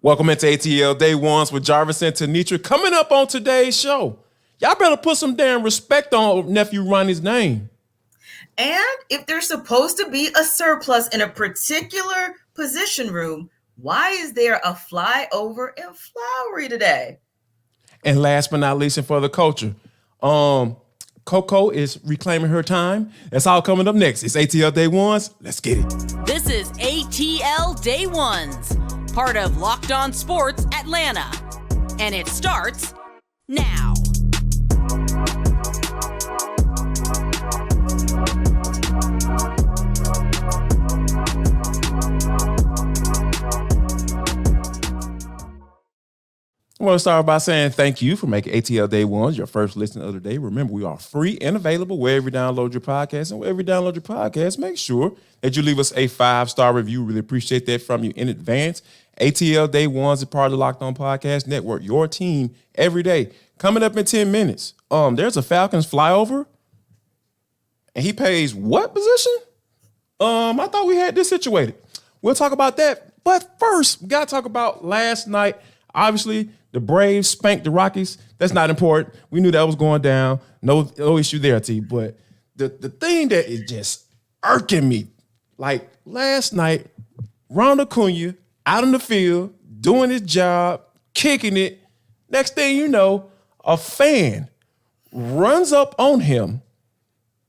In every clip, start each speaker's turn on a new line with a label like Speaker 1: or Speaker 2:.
Speaker 1: Welcome into ATL Day Ones with Jarvis and Tenitra. Coming up on today's show, y'all better put some damn respect on nephew Ronnie's name.
Speaker 2: And if there's supposed to be a surplus in a particular position room, why is there a flyover in Flowery today?
Speaker 1: And last but not least, and for the culture, Coco is reclaiming her time. That's all coming up next. It's ATL Day Ones. Let's get it.
Speaker 3: This is ATL Day Ones, part of Locked On Sports Atlanta. And it starts now.
Speaker 1: I want to start by saying thank you for making ATL Day Ones your first listen of the day. Remember, we are free and available wherever you download your podcast. And wherever you download your podcast, make sure that you leave us a 5-star review. Really appreciate that from you in advance. ATL Day Ones is part of the Locked On Podcast Network, your team every day. Coming up in 10 minutes, there's a Falcons flyover, and he pays what position? I thought we had this situated. We'll talk about that. But first, we got to talk about last night. Obviously, the Braves spanked the Rockies. That's not important. We knew that was going down. No issue there, T. But the thing that is just irking me, like last night, Ronald Acuna out in the field, doing his job, kicking it. Next thing you know, a fan runs up on him.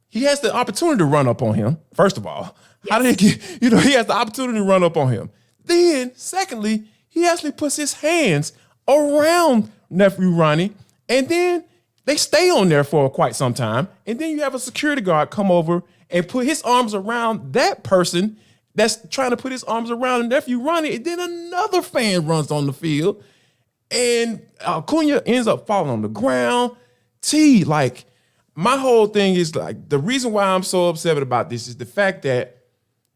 Speaker 1: He has the opportunity to run up on him, first of all. Yes. How did he get, he has the opportunity to run up on him. Then, secondly, he actually puts his hands around nephew Ronnie, and then they stay on there for quite some time. And then you have a security guard come over and put his arms around that person that's trying to put his arms around nephew Ronnie. And then another fan runs on the field, and Acuna ends up falling on the ground. My whole thing is like, the reason why I'm so upset about this is the fact that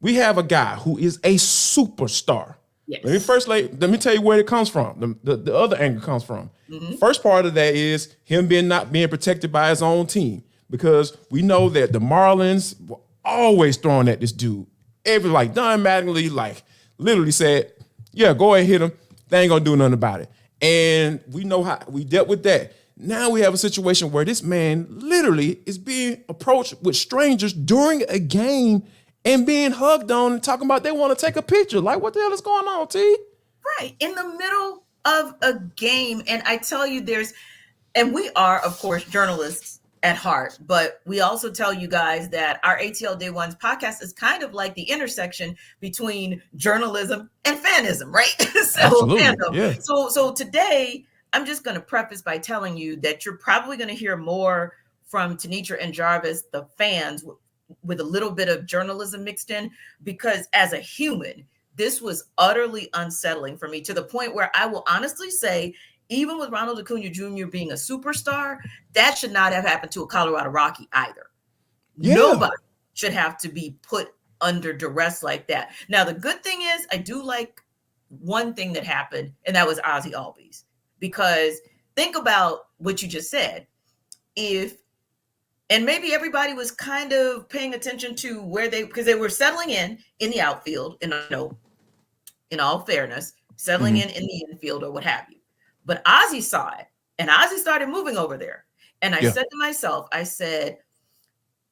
Speaker 1: we have a guy who is a superstar.
Speaker 2: Yes.
Speaker 1: Let me tell you where it comes from. The other angle comes from. Mm-hmm. First part of that is him not being protected by his own team, because we know that the Marlins were always throwing at this dude. Don Mattingly, literally said, yeah, go ahead and hit him. They ain't gonna do nothing about it. And we know how we dealt with that. Now we have a situation where this man literally is being approached with strangers during a game and being hugged on and talking about they want to take a picture. Like, what the hell is going on, T?
Speaker 2: Right. In the middle of a game. And I tell you, and we are, of course, journalists at heart, but we also tell you guys that our ATL Day Ones podcast is kind of like the intersection between journalism and fanism, right?
Speaker 1: Absolutely. Yeah.
Speaker 2: So today, I'm just going to preface by telling you that you're probably going to hear more from Tenitra and Jarvis, the fans, with a little bit of journalism mixed in, because as a human, this was utterly unsettling for me, to the point where I will honestly say, even with Ronald Acuna Jr. being a superstar, that should not have happened to a Colorado Rocky either. Yeah. Nobody should have to be put under duress like that. Now, the good thing is, I do like one thing that happened, and that was Ozzie Albies, because think about what you just said. And maybe everybody was kind of paying attention to because they were settling in the outfield, in all fairness, settling in the infield or what have you. But Ozzie saw it, and Ozzie started moving over there. And I said to myself,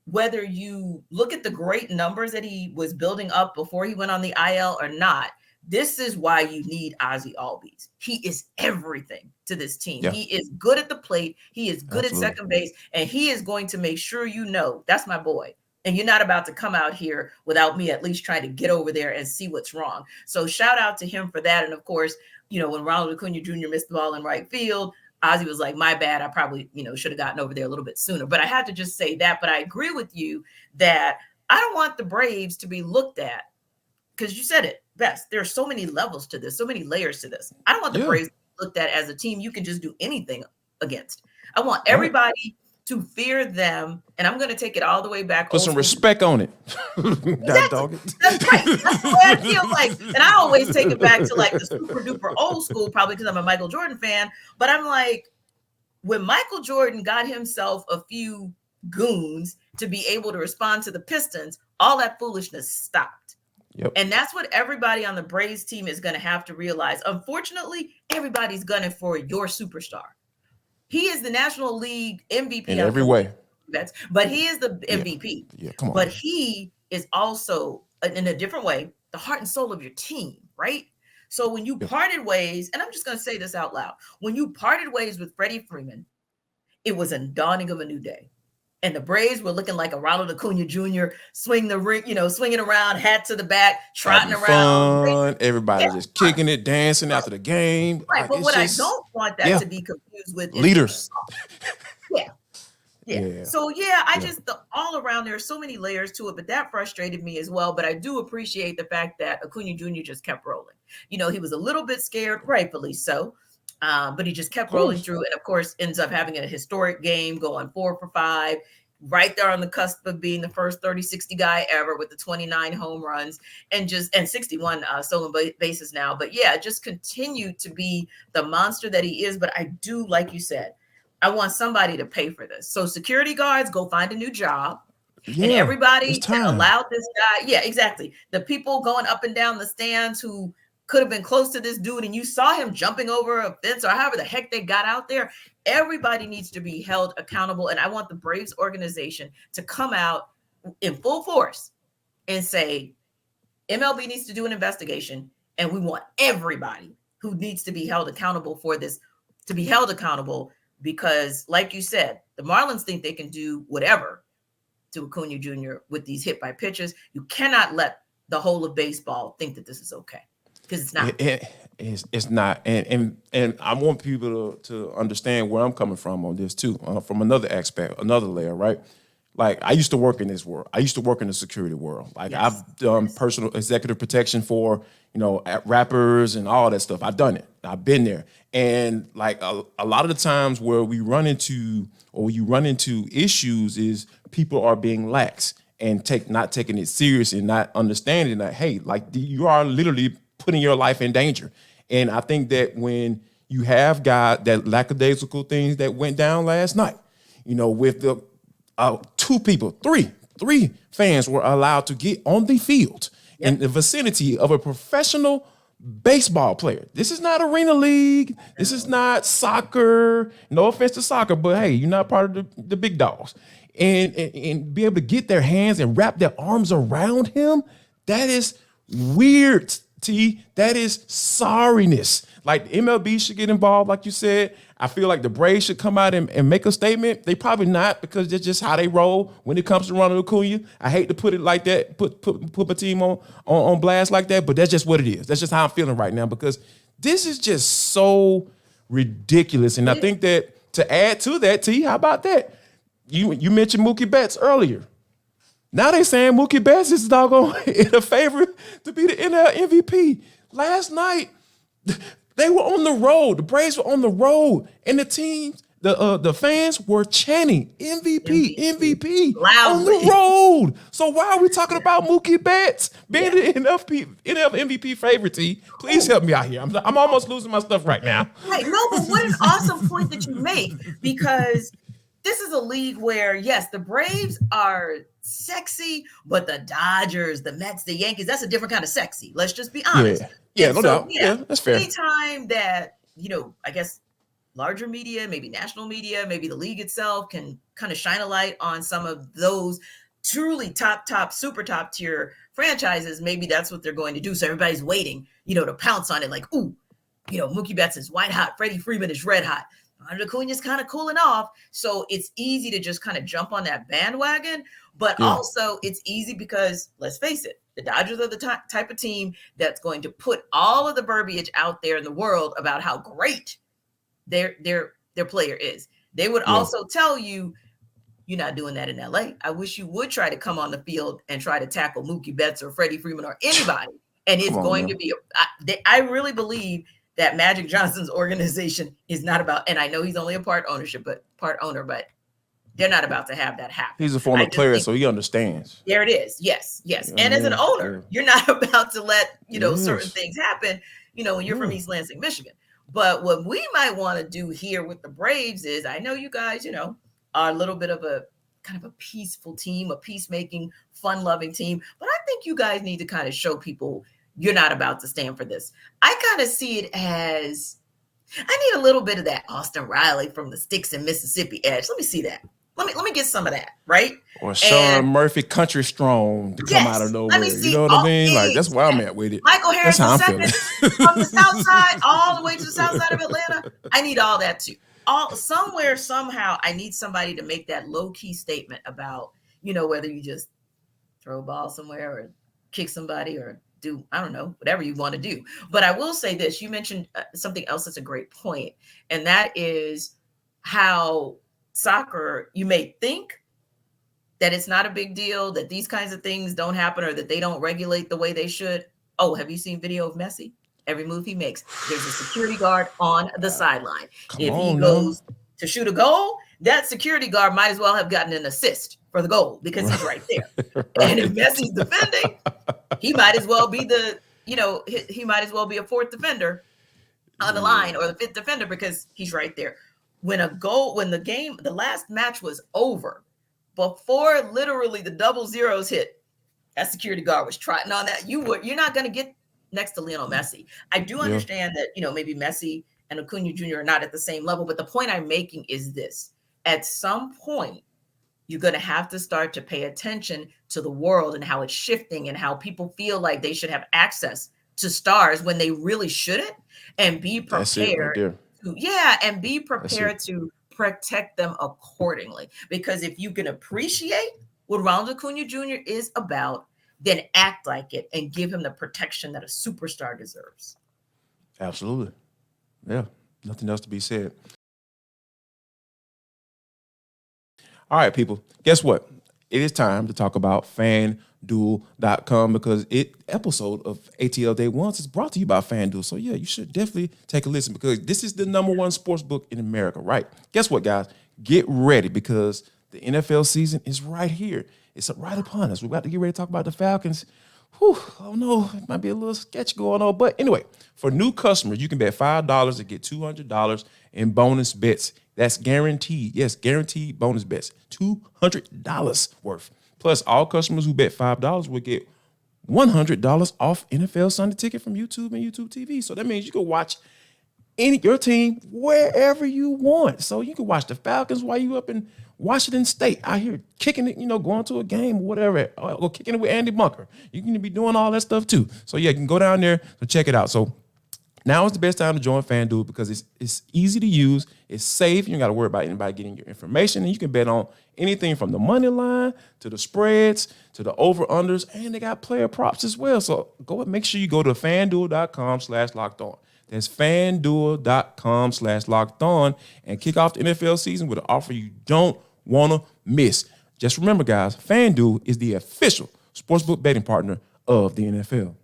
Speaker 2: whether you look at the great numbers that he was building up before he went on the IL or not, this is why you need Ozzie Albies. He is everything to this team. Yeah. He is good at the plate. He is good at second base. And he is going to make sure that's my boy. And you're not about to come out here without me at least trying to get over there and see what's wrong. So shout out to him for that. And of course, when Ronald Acuna Jr. missed the ball in right field, Ozzie was like, my bad. I probably, should have gotten over there a little bit sooner. But I had to just say that. But I agree with you that I don't want the Braves to be looked at, because you said it best. There are so many levels to this, so many layers to this. I don't want the Braves looked at as a team you can just do anything against. I want everybody to fear them, and I'm going to take it all the way back.
Speaker 1: Put some respect on it.
Speaker 2: Exactly. That's right. That's the way I feel like. And I always take it back to like the super duper old school, probably because I'm a Michael Jordan fan. But I'm like, when Michael Jordan got himself a few goons to be able to respond to the Pistons, all that foolishness stopped.
Speaker 1: Yep.
Speaker 2: And that's what everybody on the Braves team is going to have to realize. Unfortunately, everybody's gunning for your superstar. He is the National League MVP
Speaker 1: in every way.
Speaker 2: But he is the MVP.
Speaker 1: Yeah, come on.
Speaker 2: But he is also, in a different way, the heart and soul of your team, right? So when you parted ways, and I'm just going to say this out loud, when you parted ways with Freddie Freeman, it was a dawning of a new day. And the Braves were looking like a Ronald Acuna Jr. swinging around, hat to the back, trotting around.
Speaker 1: Fun. Everybody just kicking it, dancing after the game.
Speaker 2: Right, but what I don't want that to be confused with
Speaker 1: leaders.
Speaker 2: Yeah. So just all around there are so many layers to it, but that frustrated me as well. But I do appreciate the fact that Acuna Jr. just kept rolling. He was a little bit scared, rightfully so. But he just kept rolling through, and of course ends up having a historic game, going 4 for 5, right there on the cusp of being the first 30-60 guy ever with the 29 home runs and 61 stolen bases now. But just continued to be the monster that he is. But I do, like you said, I want somebody to pay for this. So security guards, go find a new job. And everybody that allowed this guy, exactly. The people going up and down the stands who could have been close to this dude and you saw him jumping over a fence or however the heck they got out there. Everybody needs to be held accountable. And I want the Braves organization to come out in full force and say, MLB needs to do an investigation. And we want everybody who needs to be held accountable for this to be held accountable because, like you said, the Marlins think they can do whatever to Acuna Jr. with these hit by pitches. You cannot let the whole of baseball think that this is okay. Because it's not.
Speaker 1: It's not. And I want people to understand where I'm coming from on this too, from another aspect, another layer, right? Like I used to work in this world. I used to work in the security world. Like I've done personal executive protection for, rappers and all that stuff. I've done it. I've been there. And like a lot of the times where we run into or you run into issues is people are being lax and not taking it serious and not understanding that, hey, like you are literally putting your life in danger. And I think that when you have got that lackadaisical things that went down last night, with the three fans were allowed to get on the field in the vicinity of a professional baseball player. This is not Arena League. This is not soccer. No offense to soccer, but hey, you're not part of the big dogs. And be able to get their hands and wrap their arms around him, that is weird. That is sorriness. Like MLB should get involved, like you said. I feel like the Braves should come out and make a statement. They probably not because that's just how they roll when it comes to Ronald Acuna. I hate to put it like that, put my team on blast like that, but that's just what it is. That's just how I'm feeling right now because this is just so ridiculous. And I think that to add to that, T, how about that? You mentioned Mookie Betts earlier. Now they saying Mookie Betts is doggone in a favorite to be the NL MVP. Last night, they were on the road. The Braves were on the road, and the teams, the fans were chanting MVP loudly on the road. So why are we talking about Mookie Betts being the NL MVP favorite? T, please help me out here. I'm almost losing my stuff right now.
Speaker 2: Right, no, but what an awesome point that you make because this is a league where yes, the Braves are sexy, but the Dodgers, the Mets, the Yankees, that's a different kind of sexy. Let's just be honest.
Speaker 1: Yeah, no doubt. Yeah, that's fair.
Speaker 2: Anytime that, I guess larger media, maybe national media, maybe the league itself can kind of shine a light on some of those truly top, super top tier franchises, maybe that's what they're going to do. So everybody's waiting, to pounce on it like, ooh, Mookie Betts is white hot. Freddie Freeman is red hot. Acuna's kind of cooling off. So it's easy to just kind of jump on that bandwagon. But also it's easy because let's face it, the Dodgers are the type of team that's going to put all of the verbiage out there in the world about how great their player is. They would also tell you, you're not doing that in LA. I wish you would try to come on the field and try to tackle Mookie Betts or Freddie Freeman or anybody. And it's going to be, I really believe that Magic Johnson's organization is not about, and I know he's only a part owner, but they're not about to have that happen.
Speaker 1: He's a former player, so he understands.
Speaker 2: There it is. Yes. And as an owner, you're not about to let, certain things happen, when you're from East Lansing, Michigan. But what we might want to do here with the Braves is, I know you guys, are a little bit of a kind of a peaceful team, a peacemaking, fun-loving team. But I think you guys need to kind of show people you're not about to stand for this. I kind of see it as, I need a little bit of that Austin Riley from the Sticks in Mississippi edge. Let me see that. Let me get some of that, right?
Speaker 1: Or Sean Murphy Country Strong to come out of nowhere. You know what I mean? Like, that's where I'm at with it.
Speaker 2: Michael Harris
Speaker 1: II
Speaker 2: from the south side all the way to the south side of Atlanta. I need all that too. Somewhere, somehow, I need somebody to make that low-key statement about, whether you just throw a ball somewhere or kick somebody or do, I don't know, whatever you want to do. But I will say this. You mentioned something else that's a great point, and that is how soccer, you may think that it's not a big deal, that these kinds of things don't happen or that they don't regulate the way they should. Oh, have you seen video of Messi? Every move he makes, there's a security guard on the sideline. If he goes to shoot a goal, that security guard might as well have gotten an assist for the goal because he's right there. Right. And if Messi's defending, he might as well be he might as well be a fourth defender on the line or the fifth defender because he's right there. When the last match was over, before literally the double zeros hit, that security guard was trotting on that. You're not going to get next to Lionel Messi. I do understand that, maybe Messi and Acuna Jr. are not at the same level, but the point I'm making is this. At some point, you're going to have to start to pay attention to the world and how it's shifting and how people feel like they should have access to stars when they really shouldn't, and be prepared. And be prepared to protect them accordingly. Because if you can appreciate what Ronald Acuna Jr. is about, then act like it and give him the protection that a superstar deserves.
Speaker 1: Absolutely. Yeah. Nothing else to be said. All right, people. Guess what? It is time to talk about FanDuel.com because episode of ATL Day Ones is brought to you by FanDuel. So, yeah, you should definitely take a listen because this is the #1 sports book in America, right? Guess what, guys? Get ready because the NFL season is right here. It's right upon us. We're about to get ready to talk about the Falcons. Whew, oh, no, it might be a little sketch going on. But anyway, for new customers, you can bet $5 to get $200 in bonus bets. That's guaranteed. Yes, guaranteed bonus bets. $200 worth. Plus, all customers who bet $5 will get $100 off NFL Sunday Ticket from YouTube and YouTube TV. So that means you can watch your team wherever you want. So you can watch the Falcons while you up in Washington State out here kicking it, going to a game or whatever, or kicking it with Andy Bunker. You can be doing all that stuff too. So yeah, you can go down there to check it out. So now is the best time to join FanDuel because it's easy to use, it's safe, you don't got to worry about anybody getting your information, and you can bet on anything from the money line to the spreads to the over-unders, and they got player props as well. So make sure you go to FanDuel.com/lockedon. That's FanDuel.com/lockedon and kick off the NFL season with an offer you don't want to miss. Just remember, guys, FanDuel is the official sportsbook betting partner of the NFL.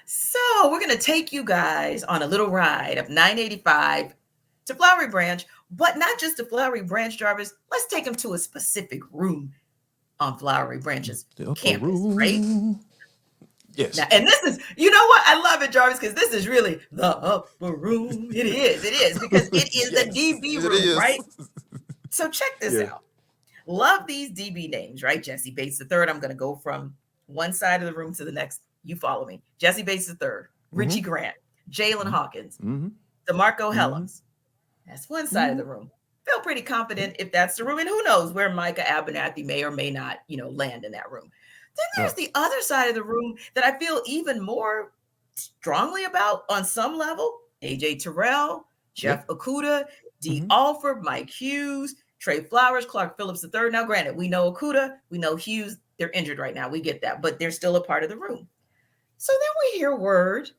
Speaker 2: So we're going to take you guys on a little ride of 985 to Flowery Branch, but not just to Flowery Branch, Jarvis. Let's take them to a specific room on Flowery Branch's campus, right?
Speaker 1: Yes.
Speaker 2: Now, and this is, you know what? I love it, Jarvis, because this is really the upper room. It is, because it is the DB room, right? So check this out. Love these DB names, right? Jesse Bates III. I'm going to go from one side of the room to the next. You follow me. Jesse Bates III, Richie Grant, Jalen Hawkins, DeMarco Helms. That's one side of the room. Feel pretty confident if that's the room. And who knows where Micah Abernathy may or may not, land in that room. Then there's the other side of the room that I feel even more strongly about on some level. AJ Terrell, Jeff Okudah, D. Alford, Mike Hughes, Trey Flowers, Clark Phillips III. Now, granted, we know Okudah, we know Hughes. They're injured right now. We get that, but they're still a part of the room. So then we hear word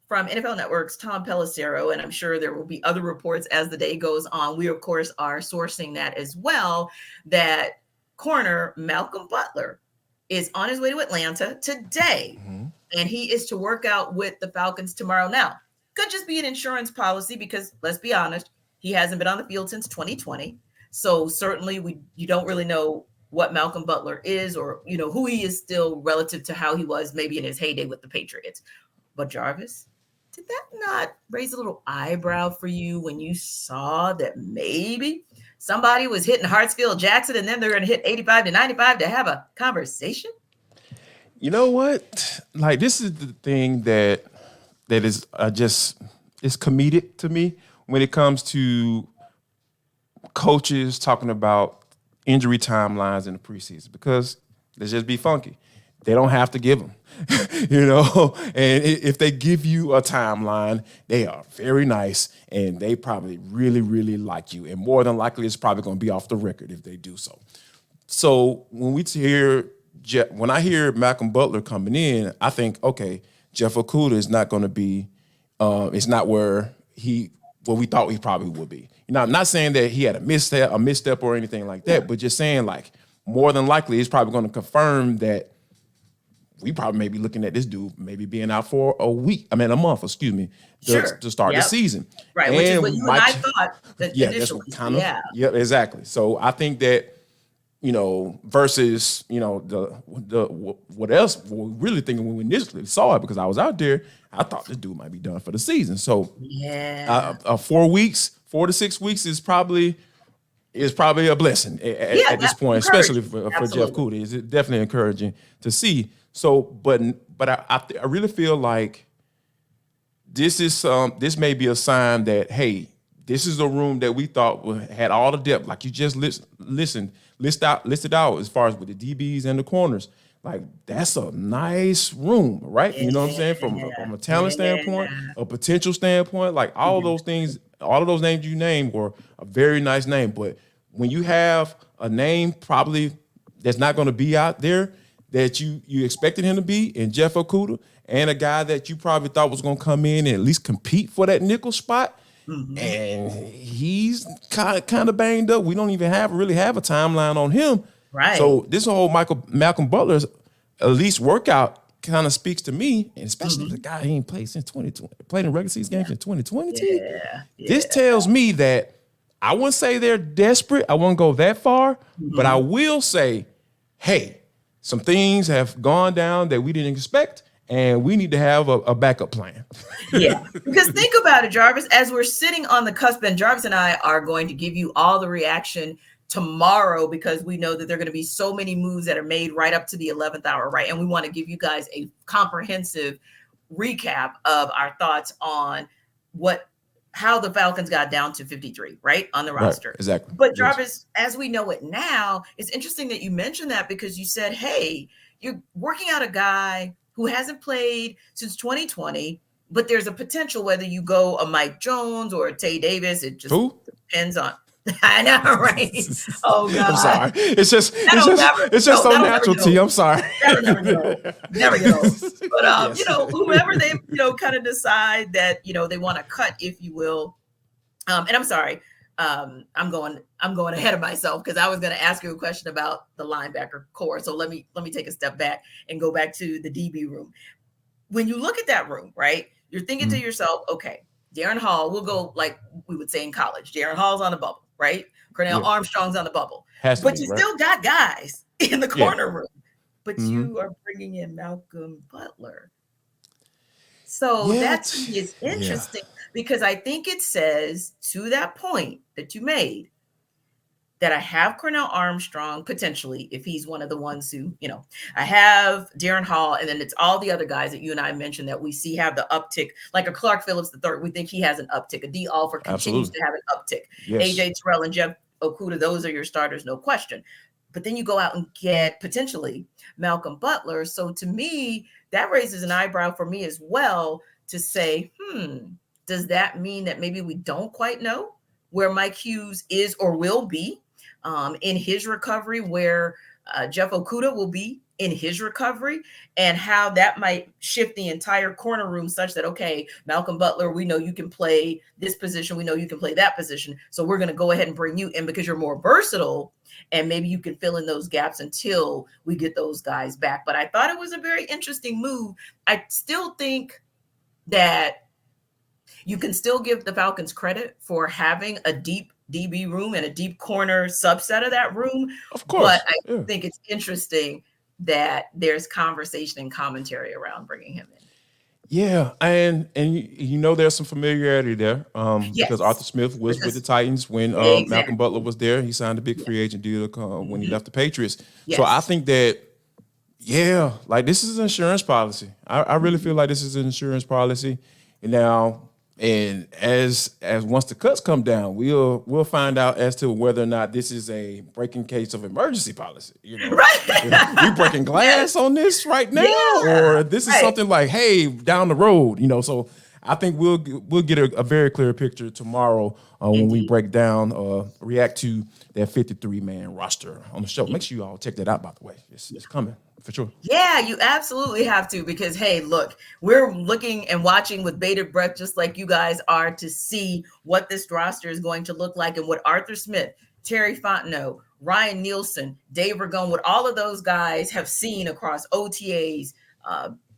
Speaker 2: from NFL Network's Tom Pelissero, and I'm sure there will be other reports as the day goes on. We, of course, are sourcing that as well, that corner Malcolm Butler is on his way to Atlanta today, and he is to work out with the Falcons tomorrow. Now, could just be an insurance policy because, let's be honest, he hasn't been on the field since 2020. So certainly you don't really know what Malcolm Butler is or, who he is still relative to how he was maybe in his heyday with the Patriots. But Jarvis, Did that not raise a little eyebrow for you when you saw that maybe somebody was hitting Hartsfield Jackson and then they're going to hit 85 to 95 to have a conversation?
Speaker 1: You know what? Like, this is the thing that is just is comedic to me when it comes to coaches talking about injury timelines in the preseason, because let's just be funky. They don't have to give them, and if they give you a timeline, they are very nice and they probably really, really like you. And more than likely, it's probably going to be off the record if they do so. So when I hear Malcolm Butler coming in, I think, okay, Jeff Okudah is not going to be, it's not where we thought he probably would be. I'm not saying that he had a misstep or anything like that, but just saying, like, more than likely, he's probably going to confirm that we probably may be looking at this dude maybe being out for a month, to start the season.
Speaker 2: Right,
Speaker 1: and
Speaker 2: which is what you and I thought initially.
Speaker 1: Yeah, exactly. So I think that, versus, what else we're really thinking when we initially saw it, because I was out there, I thought this dude might be done for the season. So 4 to 6 weeks is probably a blessing at this point, especially for Jeff Okudah. It's definitely encouraging to see. So, but I really feel like this may be a sign that, hey, this is a room that we thought had all the depth, like you just listed out as far as with the DBs and the corners. Like, that's a nice room, right? You know what I'm saying? From a talent standpoint, a potential standpoint, like all those things, all of those names you named were a very nice name. But when you have a name probably that's not going to be out there that you expected him to be, in Jeff Okudah, and a guy that you probably thought was going to come in and at least compete for that nickel spot, and he's kind of banged up. We don't even really have a timeline on him.
Speaker 2: Right.
Speaker 1: So this whole Malcolm Butler's at least workout kind of speaks to me, and especially the guy he ain't played since 2020, played in regular season games in 2020. This tells me that I wouldn't say they're desperate. I wouldn't go that far, but I will say, hey, some things have gone down that we didn't expect, and we need to have a backup plan.
Speaker 2: Because think about it, Jarvis, as we're sitting on the cusp, and Jarvis and I are going to give you all the reaction tomorrow, because we know that there are going to be so many moves that are made right up to the 11th hour, right? And we want to give you guys a comprehensive recap of our thoughts on how the Falcons got down to 53, right, on the roster.
Speaker 1: Right, exactly.
Speaker 2: But Jarvis, as we know it now, it's interesting that you mentioned that, because you said, hey, you're working out a guy who hasn't played since 2020, but there's a potential whether you go a Mike Jones or a Tay Davis. It just depends on. I know, right? Oh God!
Speaker 1: I'm sorry. It's just so natural to you. I'm sorry.
Speaker 2: Never go. But whoever they kind of decide that they want to cut, if you will. And I'm sorry. I'm going ahead of myself, because I was going to ask you a question about the linebacker core. So let me take a step back and go back to the DB room. When you look at that room, right, you're thinking to yourself, okay, Darren Hall, we'll go like we would say in college. Darren Hall's on the bubble, right? Cornell Armstrong's on the bubble. But you still got guys in the corner room. But you are bringing in Malcolm Butler. So that to me is interesting, because I think it says, to that point that you made, that I have Cornell Armstrong potentially, if he's one of the ones who, I have Darren Hall, and then it's all the other guys that you and I mentioned that we see have the uptick, like a Clark Phillips III. We think he has an uptick. A D. Alford continues to have an uptick. Yes. AJ Terrell and Jeff Okudah, those are your starters, no question. But then you go out and get potentially Malcolm Butler. So to me, that raises an eyebrow for me as well, to say, does that mean that maybe we don't quite know where Mike Hughes is or will be in his recovery, where Jeff Okudah will be in his recovery, and how that might shift the entire corner room such that, okay, Malcolm Butler, we know you can play this position. We know you can play that position. So we're going to go ahead and bring you in because you're more versatile, and maybe you can fill in those gaps until we get those guys back. But I thought it was a very interesting move. I still think that you can still give the Falcons credit for having a deep DB room and a deep corner subset of that room. Of course. But I think it's interesting that there's conversation and commentary around bringing him in.
Speaker 1: Yeah, and you know there's some familiarity there because Arthur
Speaker 2: Yes,
Speaker 1: Smith was with the
Speaker 2: because
Speaker 1: Titans when Malcolm
Speaker 2: exactly.
Speaker 1: Butler was there. He signed a big
Speaker 2: Yeah.
Speaker 1: free agent deal when he
Speaker 2: Mhm.
Speaker 1: left the Patriots. So I
Speaker 2: Yes.
Speaker 1: think that yeah, like this is an insurance policy. I really feel
Speaker 2: Mhm.
Speaker 1: like this is an insurance policy. And now, and as once the cuts come down, we'll find out as to whether or not this is a breaking case of emergency policy. We
Speaker 2: Right.
Speaker 1: breaking
Speaker 2: Yes.
Speaker 1: glass on this right now,
Speaker 2: Yeah.
Speaker 1: or this is
Speaker 2: Right.
Speaker 1: something like, hey, down the road. So I think we'll get a very clear picture tomorrow when we
Speaker 2: Indeed.
Speaker 1: break down, react to that 53-man roster on the show. Make sure you all check that out. By the way, it's coming for sure.
Speaker 2: Yeah, you absolutely have to because, hey, look, we're looking and watching with bated breath, just like you guys are, to see what this roster is going to look like and what Arthur Smith, Terry Fontenot, Ryan Nielsen, Dave Ragone, what all of those guys have seen across OTAs,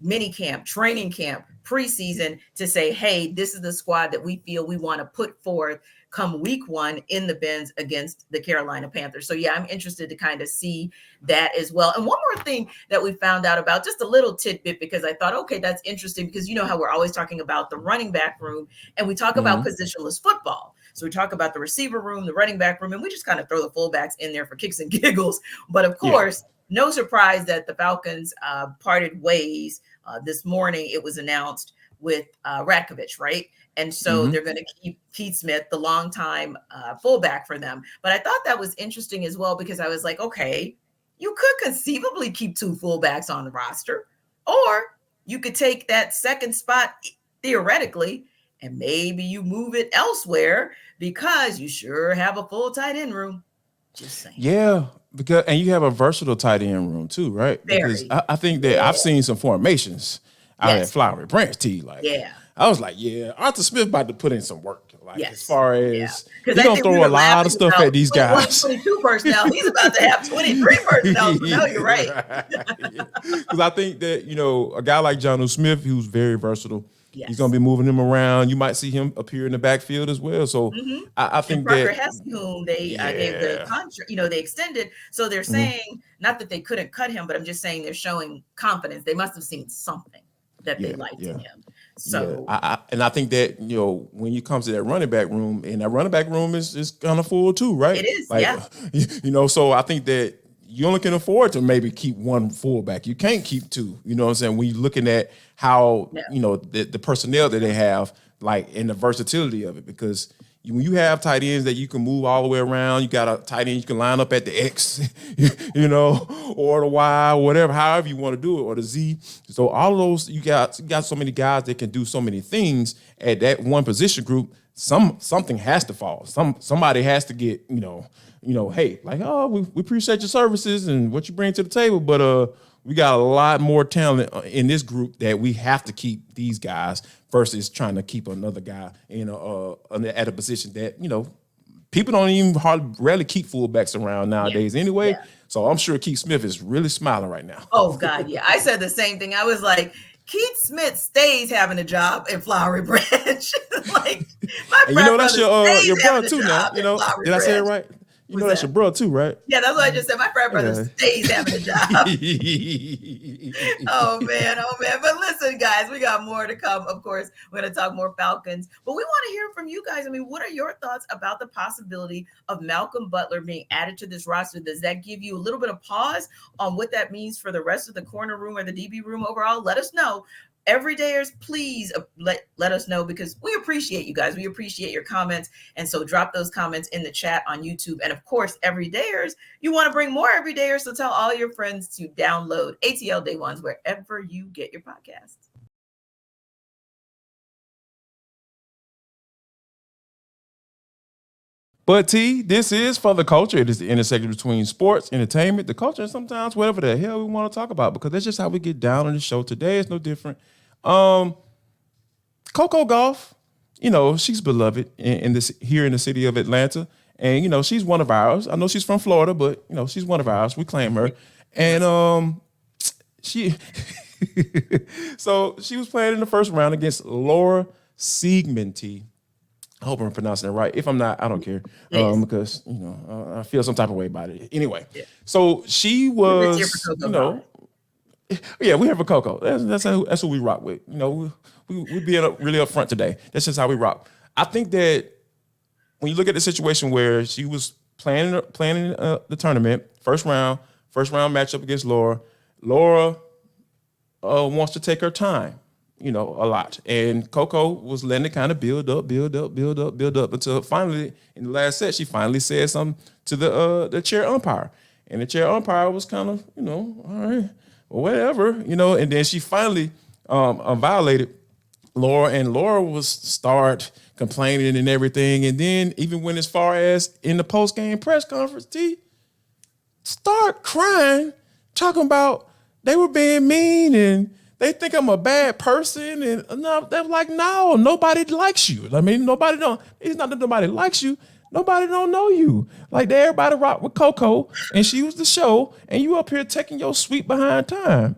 Speaker 2: mini camp, training camp, preseason to say, hey, this is the squad that we feel we want to put forth come week one in the Benz against the Carolina Panthers. So yeah, I'm interested to kind of see that as well. And one more thing that we found out about, just a little tidbit, because I thought, okay, that's interesting, because you know how we're always talking about the running back room and we talk about positionless football. So we talk about the receiver room, the running back room, and we just kind of throw the fullbacks in there for kicks and giggles. But of
Speaker 1: Yeah.
Speaker 2: course, no surprise that the Falcons parted ways this morning. It was announced with Ratkovich, right? And so they're going to keep Keith Smith, the longtime fullback for them. But I thought that was interesting as well, because I was like, okay, you could conceivably keep two fullbacks on the roster, or you could take that second spot theoretically and maybe you move it elsewhere because you sure have a full tight end room. Just saying.
Speaker 1: Yeah, and you have a versatile tight end room too, right? Because
Speaker 2: Very.
Speaker 1: I think that I've seen some formations out at
Speaker 2: Yes.
Speaker 1: Flowery Branch T. Like,
Speaker 2: Yeah.
Speaker 1: I was like, yeah, Arthur Smith about to put in some work. Like,
Speaker 2: Yes.
Speaker 1: as far
Speaker 2: Yeah.
Speaker 1: as
Speaker 2: Because
Speaker 1: he's
Speaker 2: I
Speaker 1: gonna
Speaker 2: think we
Speaker 1: throw
Speaker 2: were
Speaker 1: a lot
Speaker 2: laughing
Speaker 1: of stuff
Speaker 2: about
Speaker 1: at these
Speaker 2: 21,
Speaker 1: guys.
Speaker 2: 22 personnel. He's about to have 23 personnel. So no, you're right.
Speaker 1: Because I think that a guy like Jonnu Smith, who's very versatile,
Speaker 2: Yes.
Speaker 1: he's gonna be moving him around. You might see him appear in the backfield as well. So
Speaker 2: Mhm.
Speaker 1: I
Speaker 2: And
Speaker 1: think
Speaker 2: Parker
Speaker 1: that
Speaker 2: Hesse, whom they gave the
Speaker 1: yeah.
Speaker 2: contract, they extended. So they're saying, not that they couldn't cut him, but I'm just saying they're showing confidence. They must have seen something that they liked in him. So
Speaker 1: I think that when it comes to that running back room, and that running back room is kind of full too, right?
Speaker 2: it is,
Speaker 1: Like,
Speaker 2: yeah.
Speaker 1: so I think that you only can afford to maybe keep one fullback. You can't keep two. You know what I'm saying? When you're looking at how the personnel that they have, like, and the versatility of it, because when you have tight ends that you can move all the way around, you got a tight end you can line up at the X, or the Y, or whatever, however you want to do it, or the Z. So all of those, you got so many guys that can do so many things at that one position group. Something has to fall. Somebody has to get, hey, like, oh, we appreciate your services and what you bring to the table, but we got a lot more talent in this group that we have to keep these guys versus trying to keep another guy at a position that people don't even rarely keep fullbacks around nowadays anyway.
Speaker 2: Yeah.
Speaker 1: So I'm sure Keith Smith is really smiling right now.
Speaker 2: Oh God, yeah. I said the same thing. I was like, Keith Smith stays having a job at Flowery Branch. Like, my
Speaker 1: And
Speaker 2: that's
Speaker 1: your brother too now. Did I say it right? That's your brother too, right?
Speaker 2: Yeah, that's what I just said. My frat brother stays having a job. Oh man. But listen, guys, we got more to come. Of course, we're going to talk more Falcons, but we want to hear from you guys. I mean, what are your thoughts about the possibility of Malcolm Butler being added to this roster? Does that give you a little bit of pause on what that means for the rest of the corner room or the DB room overall? Let us know. Everydayers, please let us know, because we appreciate you guys. We appreciate your comments. And so drop those comments in the chat on YouTube. And of course, everydayers, you want to bring more everydayers. So tell all your friends to download ATL Day Ones wherever you get your podcasts.
Speaker 1: But T, this is for the culture. It is the intersection between sports, entertainment, the culture, and sometimes whatever the hell we want to talk about, because that's just how we get down on the show. Today is no different. Coco Gauff, she's beloved here in the city of Atlanta, and she's one of ours. I know she's from Florida, but she's one of ours. We claim her, and she so she was playing in the first round against Laura Siegman. T. I hope I'm pronouncing it right. If I'm not, I don't care, because I feel some type of way about it. Anyway, so she was, Yeah, we here for Coco. That's who we rock with. You know, we being really upfront today. That's just how we rock. I think that when you look at the situation where she was planning the tournament, first round matchup against Laura. Laura wants to take her time, a lot. And Coco was letting it kind of build up until finally, in the last set, she finally said something to the chair umpire. And the chair umpire was kind of, all right, well, whatever, and then she finally violated Laura, and Laura was start complaining and everything. And then even went as far as in the post-game press conference, start crying, talking about they were being mean and they think I'm a bad person. And no, they're like, no, nobody likes you. I mean, it's not that nobody likes you. Nobody don't know you. Like, everybody rock with Coco, and she was the show, and you up here taking your sweet behind time.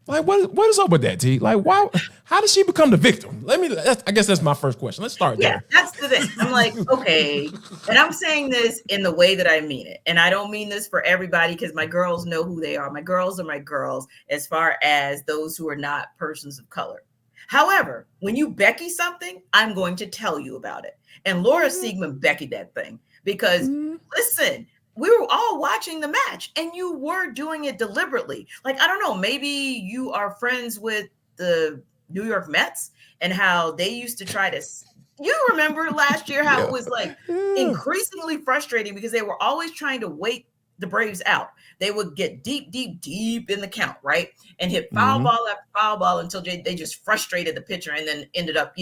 Speaker 1: Like, what is up with that, T? Like, why? How did she become the victim? I guess that's my first question. Let's start there.
Speaker 2: Yeah, that's the thing. I'm like, okay. And I'm saying this in the way that I mean it. And I don't mean this for everybody, because my girls know who they are. My girls are my girls as far as those who are not persons of color. However, when you Becky something, I'm going to tell you about it. And Laura Siegman Beckied that thing because, listen, we were all watching the match and you were doing it deliberately. Like, I don't know, maybe you are friends with the New York Mets and how they used to try to, you remember last year how it was like increasingly frustrating because they were always trying to wait the Braves out. They would get deep in the count, right? And hit foul ball after foul ball until they just frustrated the pitcher and then ended up,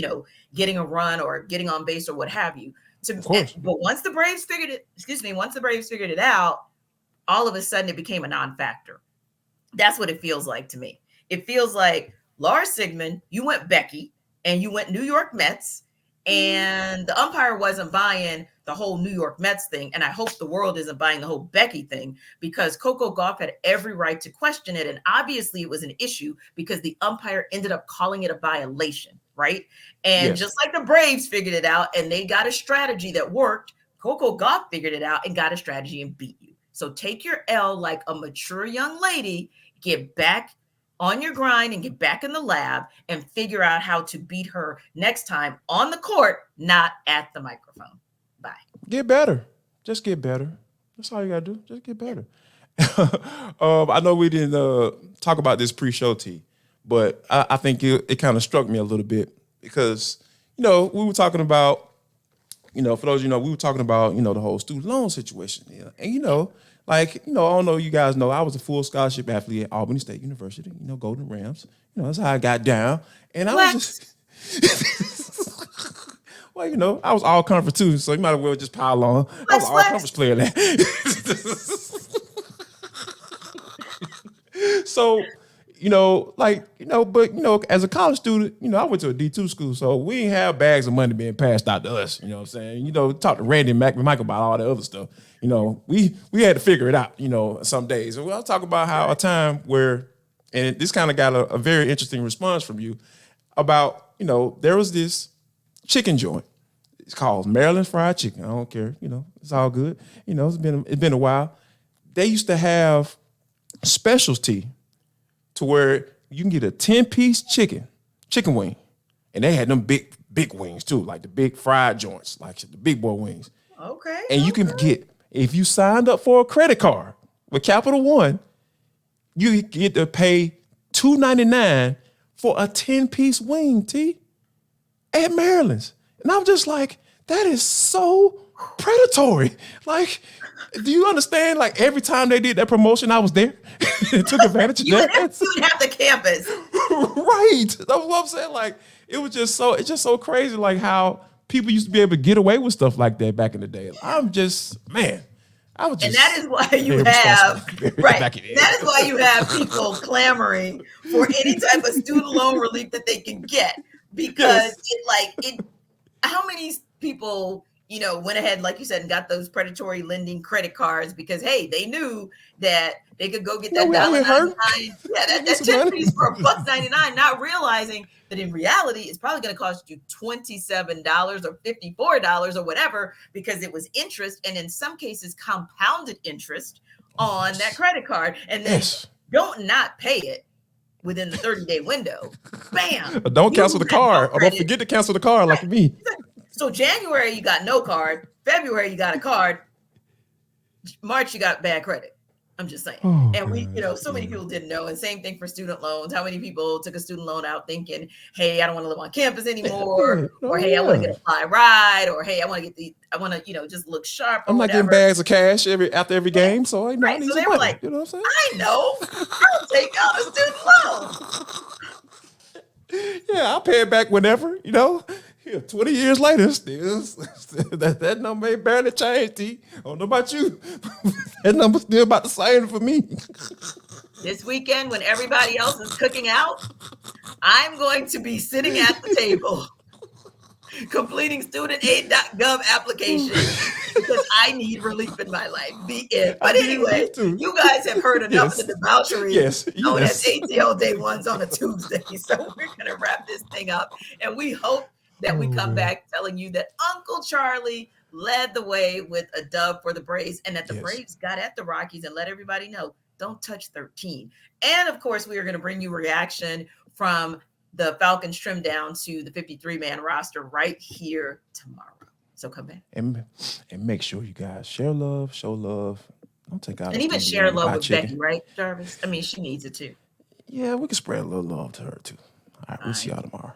Speaker 2: getting a run or getting on base or what have you. But once the Braves figured it out, all of a sudden it became a non-factor. That's what it feels like to me. It feels like Laura Siegman, you went Becky and you went New York Mets, and the umpire wasn't buying the whole New York Mets thing. And I hope the world isn't buying the whole Becky thing, because Coco Gauff had every right to question it. And obviously it was an issue because the umpire ended up calling it a violation, right? And just like the Braves figured it out and they got a strategy that worked, Coco Gauff figured it out and got a strategy and beat you. So take your L like a mature young lady, get back on your grind and get back in the lab and figure out how to beat her next time on the court, not at the microphone. Bye.
Speaker 1: Get better. Just get better. That's all you got to do. Just get better. I know we didn't talk about this pre-show, T, but I think it kind of struck me a little bit because, we were talking about, for those, we were talking about, the whole student loan situation. Yeah. And, I don't know, you guys know, I was a full scholarship athlete at Albany State University, Golden Rams. That's how I got down. And I was just, well, I was all conference too, so you might as well just pile on. I was an all conference player there. So, but, as a college student, I went to a D2 school, so we didn't have bags of money being passed out to us, you know what I'm saying? Talk to Randy and Michael about all the other stuff. We had to figure it out, some days. And I'll talk about how a time where, and this kind of got a very interesting response from you about, there was this chicken joint. It's called Maryland's Fried Chicken. I don't care, it's all good. It's been a while. They used to have specialty to where you can get a 10-piece chicken wing. And they had them big wings too, like the big fried joints, like the big boy wings.
Speaker 2: Okay.
Speaker 1: And you can get, if you signed up for a credit card with Capital One, you get to pay $2.99 for a 10-piece wing, T, at Maryland's. And I'm just like, that is so predatory. Like, do you understand? Like, every time they did that promotion, I was there and took advantage of that.
Speaker 2: You have the campus.
Speaker 1: Right. That's what I'm saying. Like, it's just so crazy, like how people used to be able to get away with stuff like that back in the day. And that is why you have
Speaker 2: That is why you have people clamoring for any type of student loan relief that they can get, because how many people went ahead, like you said, and got those predatory lending credit cards because, hey, they knew that they could go get that $1.99. That 10 piece for $1.99, not realizing that in reality, it's probably going to cost you $27 or $54 or whatever, because it was interest, and in some cases, compounded interest on that credit card. And then don't not pay it within the 30-day window. Bam.
Speaker 1: Or don't cancel the card. Or don't forget to cancel the card like me.
Speaker 2: So January, you got no card. February, you got a card. March, you got bad credit. I'm just saying.
Speaker 1: Oh,
Speaker 2: and we, so many people didn't know. And same thing for student loans. How many people took a student loan out thinking, hey, I don't want to live on campus anymore. Or, hey, I want to get a fly ride. Or, hey, I want to just look sharp.
Speaker 1: I'm not getting bags of cash after every game. So I need
Speaker 2: so
Speaker 1: some
Speaker 2: they
Speaker 1: money.
Speaker 2: were like,
Speaker 1: you know what I'm saying?
Speaker 2: I know. I'll take out a student loan.
Speaker 1: Yeah, I'll pay it back whenever, Here, 20 years later, still that number ain't barely changed, T. I don't know about you. That number's still about the same for me.
Speaker 2: This weekend, when everybody else is cooking out, I'm going to be sitting at the table completing studentaid.gov application because I need relief in my life. Be it. But anyway, you guys have heard enough of the debauchery known as ATL Day Ones on a Tuesday. So we're going to wrap this thing up. And we hope that we come back telling you that Uncle Charlie led the way with a dub for the Braves and that the Braves got at the Rockies and let everybody know, don't touch 13. And of course, we are going to bring you a reaction from the Falcons trim down to the 53-man roster right here tomorrow. So come back.
Speaker 1: And make sure you guys share love, show love. Don't take out.
Speaker 2: And even share love with Becky, right, Jarvis? I mean, she needs it too.
Speaker 1: Yeah, we can spread a little love to her too. All right, we'll see y'all tomorrow.